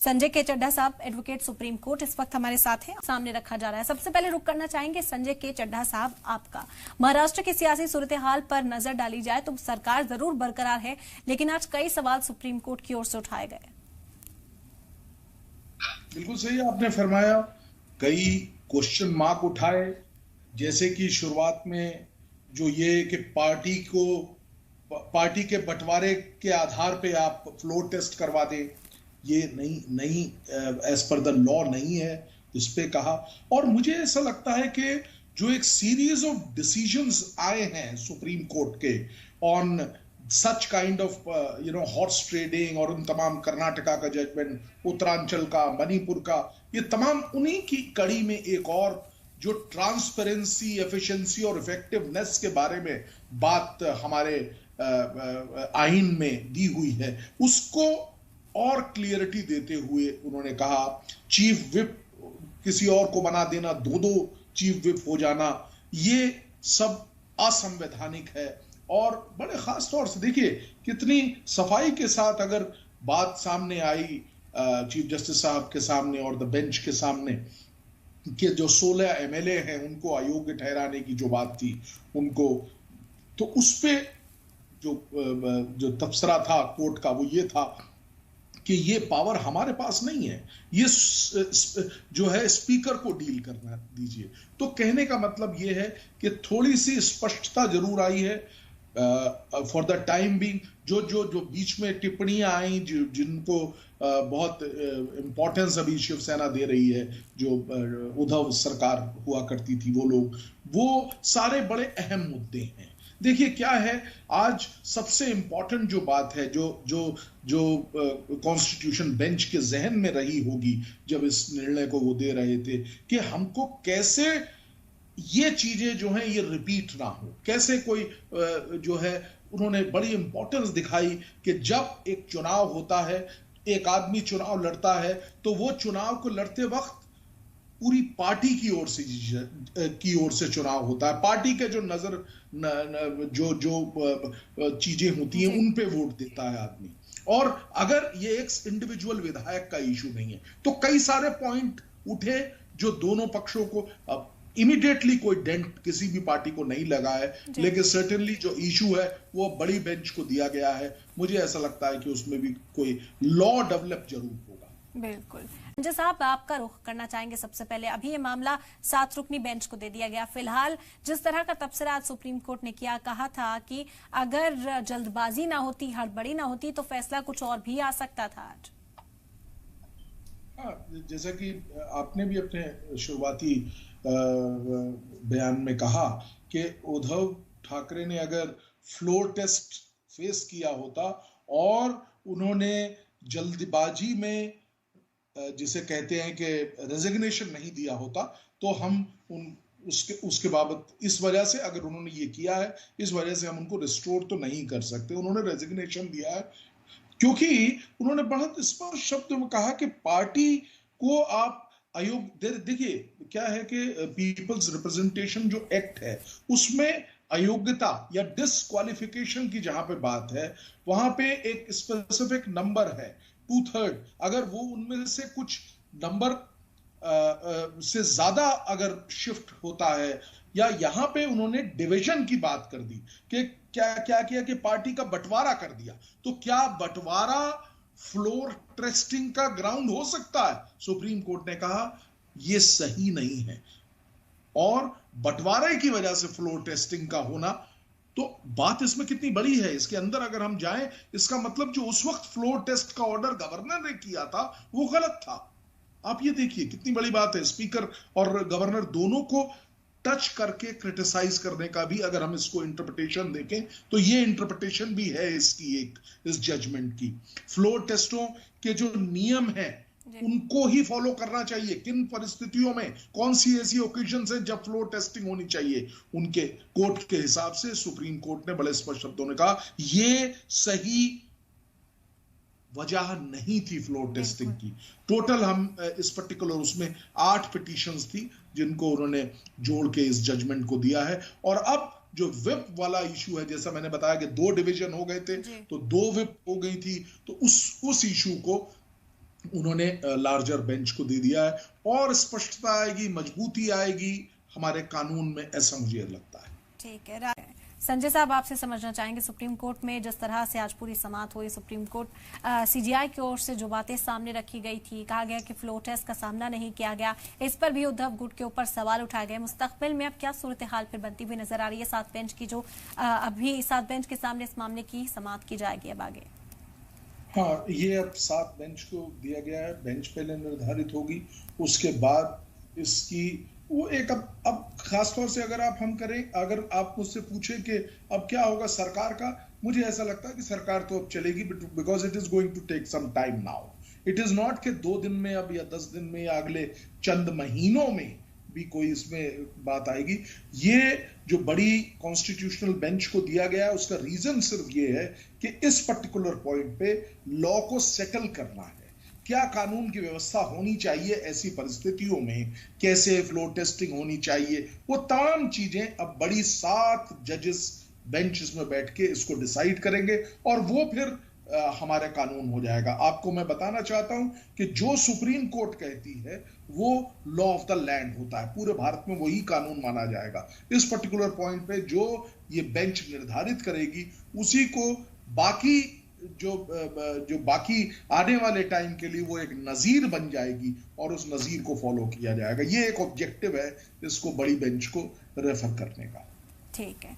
संजय के चड्ढा साहब advocate supreme court इस वक्त हमारे साथ हैं, सामने रखा जा रहा है। सबसे पहले रुक करना चाहेंगे संजय के चड्ढा साहब, आपका महाराष्ट्र की सियासी सूरत हाल पर नजर डाली जाए तो सरकार जरूर बरकरार है, लेकिन आज कई सवाल सुप्रीम कोर्ट की ओर से उठाए गए। बिल्कुल सही आपने फरमाया, कई क्वेश्चन मार्क उठाए, जैसे कि शुरुआत में जो ये कि पार्टी के बंटवारे के आधार पे आप फ्लोर टेस्ट करवा दें, ये नहीं एज पर द लॉ नहीं है, इस पे कहा। और मुझे ऐसा लगता है कि जो एक सीरीज ऑफ डिसीजंस आए हैं सुप्रीम कोर्ट के on such kind of horse trading और उन तमाम, कर्नाटका का जजमेंट, उत्तरांचल का, मणिपुर का, ये तमाम उन्हीं की कड़ी में एक और जो ट्रांसपेरेंसी, एफिशिएंसी और इफेक्टिवनेस के बारे में बात हमारे आईन में दी हुई है, उसको और क्लियरिटी देते हुए उन्होंने कहा चीफ विप किसी और को बना देना, दो चीफ विप हो जाना, ये सब असंवैधानिक है। और बड़े खास तौर से देखिए कितनी सफाई के साथ अगर बात सामने आई चीफ जस्टिस साहब के सामने और द बेंच के सामने कि जो 16 एमएलए हैं उनको अयोग्य ठहराने की जो बात थी उनको, तो उस पे जो तबसरा था कोर्ट का वो ये था कि ये पावर हमारे पास नहीं है, ये जो है स्पीकर को डील करना दीजिए। तो कहने का मतलब ये है कि थोड़ी सी स्पष्टता जरूर आई है फॉर द टाइम बीइंग। जो बीच में टिप्पणियां आई जिनको बहुत इंपॉर्टेंस अभी शिवसेना दे रही है, जो उद्धव सरकार हुआ करती थी, वो सारे बड़े अहम मुद्दे हैं। देखिए क्या है, आज सबसे इंपॉर्टेंट जो बात है, जो कॉन्स्टिट्यूशन बेंच के जहन में रही होगी जब इस निर्णय को वो दे रहे थे, कि हमको कैसे ये चीजें जो हैं ये रिपीट ना हो, कैसे कोई जो है, उन्होंने बड़ी इंपॉर्टेंस दिखाई कि जब एक चुनाव होता है, एक आदमी चुनाव लड़ता है, तो वो चुनाव को लड़ते वक्त पूरी पार्टी की ओर से चुनाव होता है, पार्टी के जो जो चीजें होती हैं उन पे वोट देता है आदमी। और अगर ये एक इंडिविजुअल विधायक का इशू नहीं है तो कई सारे पॉइंट उठे जो दोनों पक्षों को इमीडिएटली कोई डेंट किसी भी पार्टी को नहीं लगा है, लेकिन सर्टेनली जो इशू है वो बड़ी बेंच को दिया गया है। मुझे ऐसा लगता है कि उसमें भी कोई लॉ डेवलप जरूर होगा। बिल्कुल। संजय साहब, आपका रुख करना चाहेंगे सबसे पहले, अभी ये मामला 7 रुकनी बेंच को दे दिया गया। फिलहाल जिस तरह का तबसरा आज सुप्रीम कोर्ट ने किया, कहा था कि अगर जल्दबाजी ना होती, हड़बड़ी ना होती तो फैसला कुछ और भी आ सकता था आज। जैसा कि आपने भी अपने शुरुआती बयान में कहा कि उद्धव ठाकरे ने अगर फ्लोर टेस्ट फेस किया होता और उन्होंने जल्दबाजी में जिसे कहते हैं कि रेजिग्नेशन नहीं दिया होता, तो हम उसके बाबत इस वजह से, अगर उन्होंने ये किया है इस वजह से हम उनको रिस्टोर तो नहीं कर सकते। उन्होंने रेजिग्नेशन दिया है क्योंकि उन्होंने बहुत स्पष्ट शब्दों में कहा कि पार्टी को आप देखिए क्या है कि पीपल्स रिप्रेजेंटेशन जो एक्ट है उसमें अयोग्यता या डिस्क्वालिफिकेशन की जहां पे बात है, वहां पे एक स्पेसिफिक नंबर है 2/3। अगर वो उनमें से कुछ नंबर से ज्यादा अगर शिफ्ट होता है, या यहां पे उन्होंने डिवीजन की बात कर दी कि क्या किया कि पार्टी का बंटवारा कर दिया, तो क्या बंटवारा फ्लोर टेस्टिंग का ग्राउंड हो सकता है? सुप्रीम कोर्ट ने कहा यह सही नहीं है, और बंटवारे की वजह से फ्लोर टेस्टिंग का होना, तो बात इसमें कितनी बड़ी है, इसके अंदर अगर हम जाएं, इसका मतलब जो उस वक्त फ्लोर टेस्ट का ऑर्डर गवर्नर ने किया था वो गलत था। आप ये देखिए कितनी बड़ी बात है, स्पीकर और गवर्नर दोनों को टच करके क्रिटिसाइज करने का भी अगर हम इसको इंटरप्रिटेशन देखें तो ये इंटरप्रिटेशन भी है इसकी, इस जजमेंट की। फ्लोर टेस्टों के जो नियम हैं उनको ही फॉलो करना चाहिए, किन परिस्थितियों में कौन सी ऐसी ओकेजन्स है जब फ्लोर टेस्टिंग होनी चाहिए, उनके कोर्ट के हिसाब से सुप्रीम कोर्ट ने बड़े स्पष्ट शब्दों में कहा ये सही वजह नहीं थी फ्लोर टेस्टिंग की। टोटल हम इस पर्टिकुलर उसमें 8 पिटीशंस थी जिनको उन्होंने जोड़ के इस जजमेंट को दिया है। और अब जो विप वाला इशू है, जैसा मैंने बताया कि 2 डिवीजन हो गए थे तो 2 विप हो गई थी, तो उस इशू को उन्होंने लार्जर बेंच को दे दिया है और स्पष्टता आएगी, मजबूती आएगी हमारे कानून में, ऐसा मुझे लगता है। ठीक है। संजय साहब, आपसे समझना चाहेंगे, सुप्रीम कोर्ट में जिस तरह से आज पूरी समाअत हुई, सुप्रीम कोर्ट सीजीआई की ओर से जो बातें सामने रखी गई थी, कहा गया कि फ्लो टेस्ट का सामना नहीं किया गया, इस पर भी उद्धव गुट के ऊपर सवाल उठाए गए। मुस्तकबिल में अब क्या सूरत हाल फिर बनती हुई नजर आ रही है? 7 बेंच की जो अभी 7 बेंच के सामने इस मामले की समाअत की जाएगी अब आगे। हाँ, ये अब 7 बेंच को दिया गया है, बेंच पहले निर्धारित होगी, उसके बाद इसकी वो एक अब खासतौर से अगर अगर आप मुझसे पूछे कि अब क्या होगा सरकार का, मुझे ऐसा लगता है कि सरकार तो अब चलेगी, because it is going to take some time now. It is not कि 2 दिन में अब या 10 दिन में या अगले चंद महीनों में भी कोई इसमें बात आएगी। ये जो बड़ी कॉन्स्टिट्यूशनल बेंच को दिया गया है, उसका रीजन सिर्फ ये है कि इस पर्टिकुलर पॉइंट पे लॉ को सेटल करना है। क्या कानून की व्यवस्था होनी चाहिए ऐसी परिस्थितियों में, कैसे फ्लो टेस्टिंग होनी चाहिए, वो तमाम चीजें अब बड़ी 7 जजेस बेंच इसमें बैठ के इसको डिसाइड करेंगे और वो फिर हमारे कानून हो जाएगा। आपको मैं बताना चाहता हूं कि जो सुप्रीम कोर्ट कहती है वो लॉ ऑफ द लैंड होता है, पूरे भारत में वही कानून माना जाएगा। इस पर्टिकुलर पॉइंट पे जो ये बेंच निर्धारित करेगी उसी को बाकी जो बाकी आने वाले टाइम के लिए वो एक नजीर बन जाएगी और उस नजीर को फॉलो किया जाएगा। ये एक ऑब्जेक्टिव है इसको बड़ी बेंच को रेफर करने का। ठीक है।